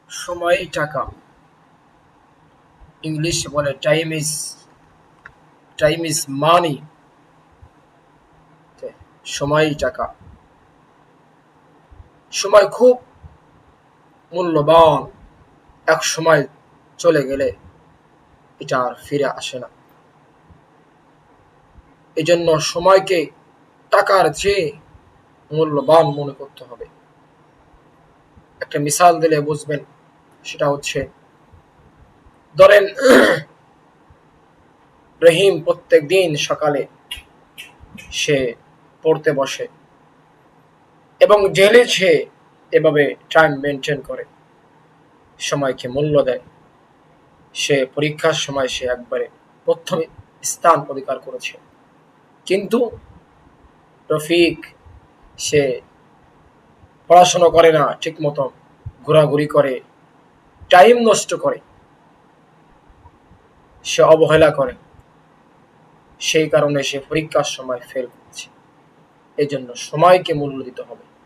সময় টাকা। ইংলিশ বলে টাইম ইজ মানি। সময় টাকা। সময় খুব মূল্যবান। এক সময় চলে গেলে এটা আর ফিরে আসে না। এজন্য সময়কে টাকার চেয়ে মূল্যবান মনে করতে হবে। একটা মিসাল দিলে বুঝবেন, সেটা হচ্ছে, ধরেন রহিম প্রত্যেক দিন সকালে সে পড়তে বসে এবং ডেইলি সে এভাবে টাইম মেনটেন করে, সময়কে মূল্য দেয়। সে পরীক্ষার সময় সে একবারে প্রথম স্থান অধিকার করেছে। কিন্তু রফিক সে পড়াশোনা করে না ঠিক মতো, ঘোরাঘুরি করে, টাইম নষ্ট করে, সে অবহেলা করে, সেই কারণে সে পরীক্ষার সময় ফেল করছে। এই জন্য সময়কে মূল্য দিতে হবে।